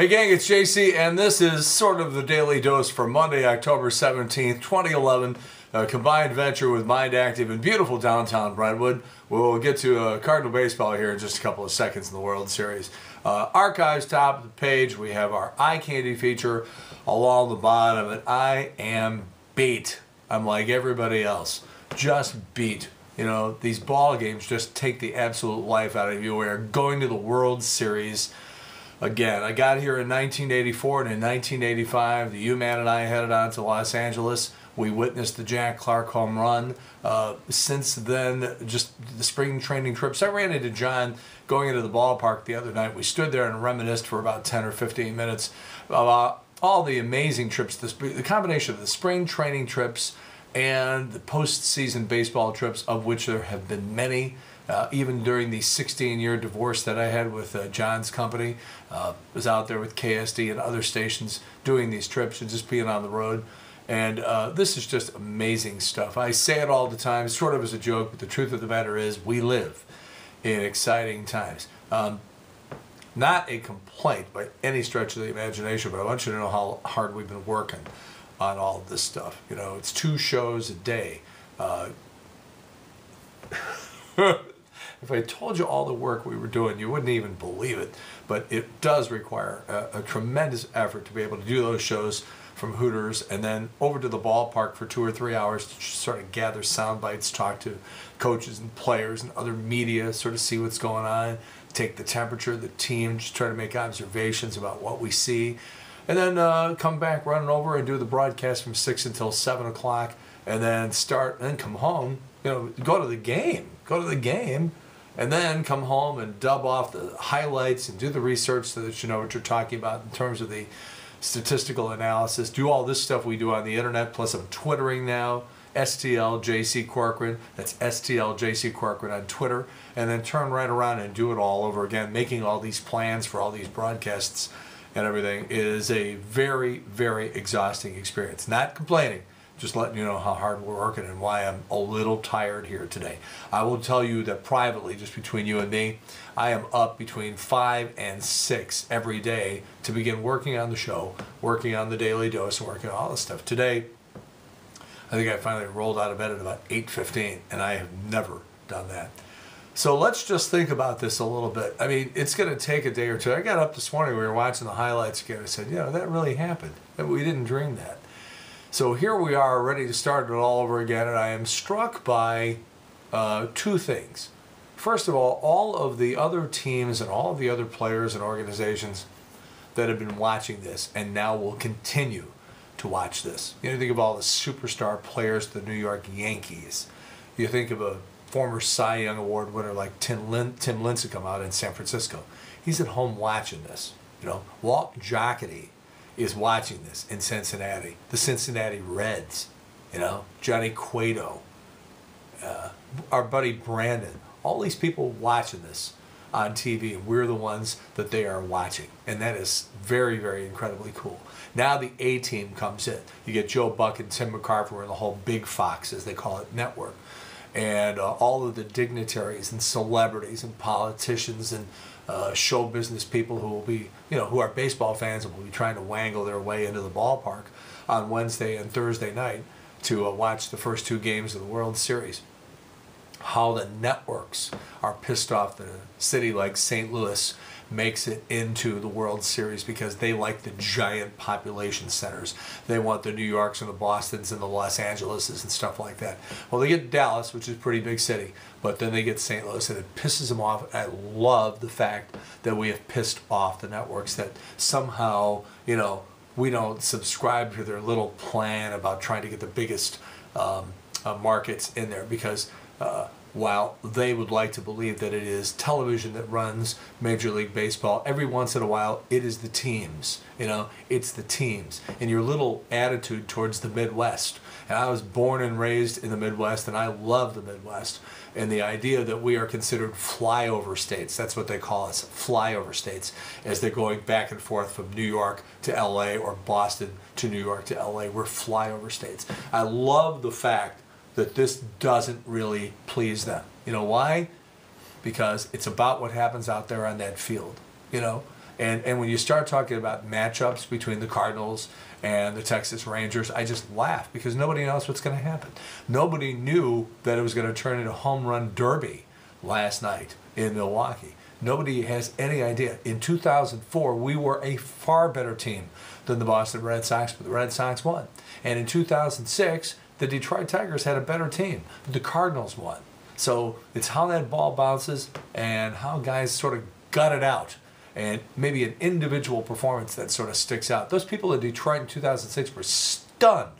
Hey gang, it's JC, and this is sort of the Daily Dose for Monday, October 17th, 2011, a combined venture with Mind Active in beautiful downtown Brentwood. We'll get to Cardinal baseball here in just a couple of seconds in the World Series. Archives top of the page, we have our eye candy feature along the bottom, and I am beat. I'm like everybody else, just beat. You know, these ball games just take the absolute life out of you. We are going to the World Series again. I got here in 1984, and in 1985, the U-Man and I headed on to Los Angeles. We witnessed the Jack Clark home run. Since then, just the spring training trips. I ran into John going into the ballpark the other night. We stood there and reminisced for about 10 or 15 minutes about all the amazing trips, the combination of the spring training trips and the postseason baseball trips, of which there have been many. Even during the 16-year divorce that I had with John's company, was out there with KSD and other stations doing these trips and just being on the road. And this is just amazing stuff. I say it all the time, sort of as a joke, but the truth of the matter is we live in exciting times. Not a complaint by any stretch of the imagination, but I want you to know how hard we've been working on all of this stuff. You know, it's 2 shows a day. If I told you all the work we were doing, you wouldn't even believe it. But it does require a tremendous effort to be able to do those shows from Hooters and then over to the ballpark for 2 or 3 hours to sort of gather sound bites, talk to coaches and players and other media, sort of see what's going on, take the temperature of the team, just try to make observations about what we see, and then come back running over and do the broadcast from 6 until 7 o'clock, and then start and then come home, you know, go to the game, and then come home and dub off the highlights and do the research so that you know what you're talking about in terms of the statistical analysis. Do all this stuff we do on the internet, plus I'm Twittering now, STLJC Corcoran. That's STLJC Corcoran on Twitter. And then turn right around and do it all over again. Making all these plans for all these broadcasts and everything is a very, very exhausting experience. Not complaining. Just letting you know how hard we're working and why I'm a little tired here today. I will tell you that privately, just between you and me, I am up between 5 and 6 every day to begin working on the show, working on the Daily Dose, and working on all this stuff. Today, I think I finally rolled out of bed at about 8:15, and I have never done that. So let's just think about this a little bit. I mean, it's going to take a day or two. I got up this morning, we were watching the highlights again. I said, you know, that really happened. We didn't dream that. So here we are, ready to start it all over again, and I am struck by 2 things. First of all of the other teams and all of the other players and organizations that have been watching this and now will continue to watch this. You know, think of all the superstar players, the New York Yankees. You think of a former Cy Young Award winner like Tim Lincecum out in San Francisco. He's at home watching this. You know, Walt Jocketty is watching this in Cincinnati. The Cincinnati Reds, you know, Johnny Cueto, our buddy Brandon, all these people watching this on TV, and we're the ones that they are watching. And that is very, very incredibly cool. Now the A-team comes in. You get Joe Buck and Tim McCarver and the whole Big Fox, as they call it, network. And all of the dignitaries and celebrities and politicians and show business people who will be, you know, who are baseball fans and will be trying to wangle their way into the ballpark on Wednesday and Thursday night to watch the first 2 games of the World Series. How the networks are pissed off that a city like St. Louis makes it into the World Series because they like the giant population centers. They want the New Yorks and the Bostons and the Los Angeleses and stuff like that. Well, they get Dallas, which is a pretty big city, but then they get St. Louis, and it pisses them off. I love the fact that we have pissed off the networks, that somehow, you know, we don't subscribe to their little plan about trying to get the biggest markets in there, because while they would like to believe that it is television that runs Major League Baseball, every once in a while it is the teams. You know, it's the teams. And your little attitude towards the Midwest. And I was born and raised in the Midwest, and I love the Midwest. And the idea that we are considered flyover states, that's what they call us, flyover states, as they're going back and forth from New York to LA or Boston to New York to LA. We're flyover states. I love the fact that this doesn't really please them. You know why? Because it's about what happens out there on that field, you know? And when you start talking about matchups between the Cardinals and the Texas Rangers, I just laugh because nobody knows what's going to happen. Nobody knew that it was going to turn into home run derby last night in Milwaukee. Nobody has any idea. In 2004, we were a far better team than the Boston Red Sox, but the Red Sox won. And in 2006, the Detroit Tigers had a better team, but the Cardinals won. So it's how that ball bounces and how guys sort of gut it out. And maybe an individual performance that sort of sticks out. Those people in Detroit in 2006 were stunned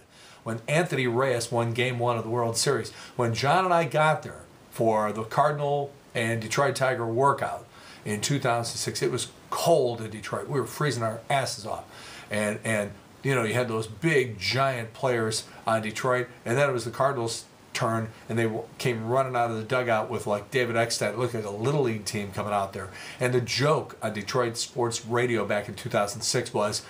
when Anthony Reyes won Game 1 of the World Series. When John and I got there for the Cardinal and Detroit Tiger workout in 2006, it was cold in Detroit. We were freezing our asses off. And you know, you had those big, giant players on Detroit, and then it was the Cardinals' turn, and they came running out of the dugout with like David Eckstein. It looked like a Little League team coming out there. And the joke on Detroit sports radio back in 2006 was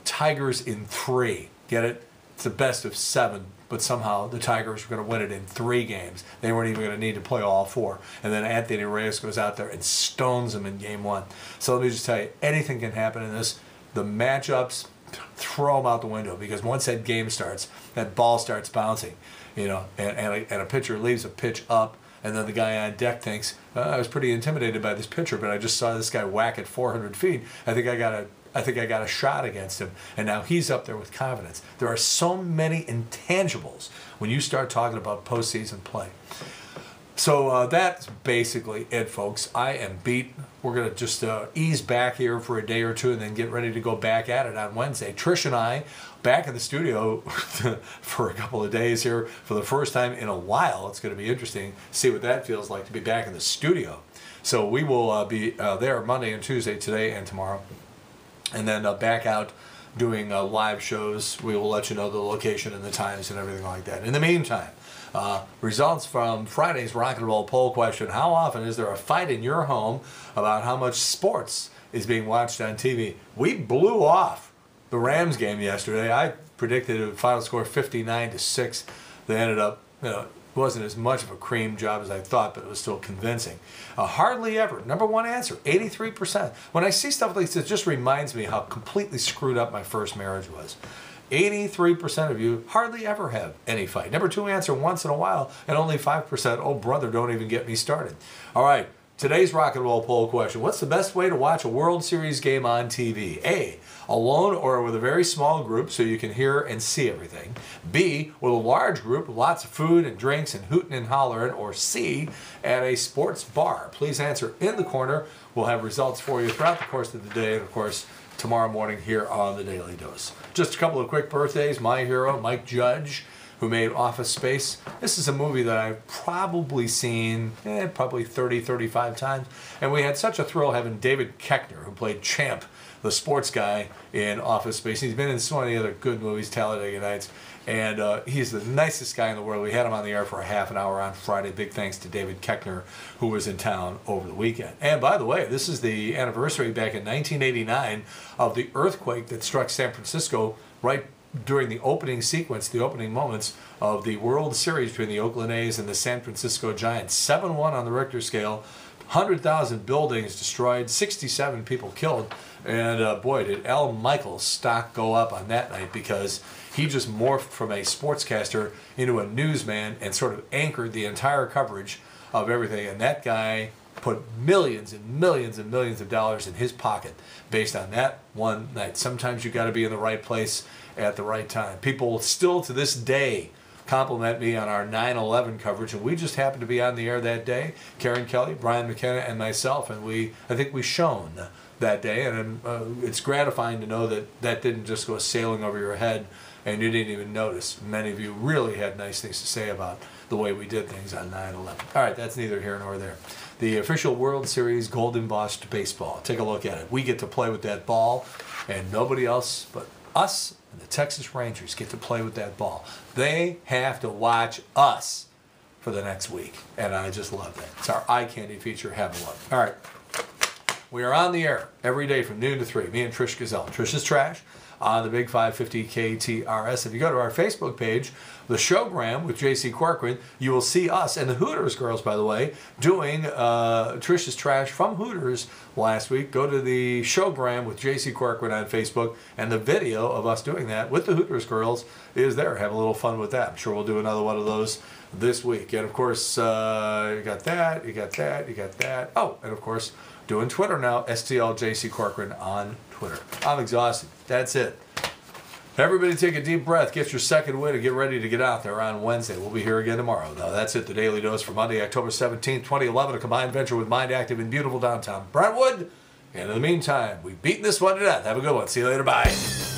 Tigers in 3. Get it? It's the best of 7, but somehow the Tigers were going to win it in 3 games. They weren't even going to need to play all 4. And then Anthony Reyes goes out there and stones them in Game 1. So let me just tell you, anything can happen in this. The matchups, throw them out the window, because once that game starts, that ball starts bouncing, you know, and a pitcher leaves a pitch up, and then the guy on deck thinks, I was pretty intimidated by this pitcher, but I just saw this guy whack at 400 feet. I think I got a shot against him, and now he's up there with confidence. There are so many intangibles when you start talking about postseason play. So that's basically it, folks. I am beat. We're going to just ease back here for a day or two and then get ready to go back at it on Wednesday. Trish and I back in the studio for a couple of days here for the first time in a while. It's going to be interesting to see what that feels like to be back in the studio. So we will be there Monday and Tuesday, today and tomorrow. And then back out doing live shows. We will let you know the location and the times and everything like that. In the meantime, results from Friday's Rock and Roll poll question: how often is there a fight in your home about how much sports is being watched on TV? We blew off the Rams game yesterday. I predicted a final score 59-6. They ended up, you know, it wasn't as much of a cream job as I thought, but it was still convincing. Hardly ever. Number one answer, 83%. When I see stuff like this, it just reminds me how completely screwed up my first marriage was. 83% of you hardly ever have any fight. Number two answer, once in a while, and only 5%, oh brother, don't even get me started. All right, today's Rock and Roll poll question: what's the best way to watch a World Series game on TV? A, alone or with a very small group so you can hear and see everything. B, with a large group, lots of food and drinks and hooting and hollering. Or C, at a sports bar. Please answer in the corner. We'll have results for you throughout the course of the day, and of course, tomorrow morning here on the Daily Dose. Just a couple of quick birthdays. My hero, Mike Judge, who made Office Space. This is a movie that I've probably seen probably 30, 35 times. And we had such a thrill having David Koechner, who played Champ, the sports guy, in Office Space. He's been in so many other good movies, Talladega Nights. And he's the nicest guy in the world. We had him on the air for a half an hour on Friday. Big thanks to David Koechner, who was in town over the weekend. And by the way, this is the anniversary back in 1989 of the earthquake that struck San Francisco right during the opening sequence, the opening moments of the World Series between the Oakland A's and the San Francisco Giants. 7-1 on the Richter scale, 100,000 buildings destroyed, 67 people killed. And boy, did Al Michaels' stock go up on that night, because he just morphed from a sportscaster into a newsman and sort of anchored the entire coverage of everything. And that guy put millions and millions and millions of dollars in his pocket based on that one night. Sometimes you got to be in the right place at the right time. People still to this day compliment me on our 9/11 coverage, and we just happened to be on the air that day. Karen Kelly, Brian McKenna, and myself, and I think we shone that day, and it's gratifying to know that that didn't just go sailing over your head and you didn't even notice. Many of you really had nice things to say about the way we did things on 9/11. All right, that's neither here nor there. The official World Series Gold Embossed Baseball. Take a look at it. We get to play with that ball, and nobody else but us and the Texas Rangers get to play with that ball. They have to watch us for the next week, and I just love that. It's our eye candy feature. Have a look. All right. We are on the air every day from noon to 3. Me and Trish Gazelle. Trish's Trash on the Big 550 KTRS. If you go to our Facebook page, the Showgram with J.C. Corcoran, you will see us and the Hooters girls, by the way, doing Trish's Trash from Hooters last week. Go to the Showgram with J.C. Corcoran on Facebook, and the video of us doing that with the Hooters girls is there. Have a little fun with that. I'm sure we'll do another one of those this week. And of course, you got that, you got that, you got that. Oh, and of course, doing Twitter now, STLJC Corcoran on Twitter. I'm exhausted. That's it. Everybody take a deep breath, get your second wind, and get ready to get out there on Wednesday. We'll be here again tomorrow. Now, that's it, the Daily Dose for Monday, October 17th, 2011, a combined venture with Mind Active in beautiful downtown Brentwood. And in the meantime, we've beaten this one to death. Have a good one. See you later. Bye.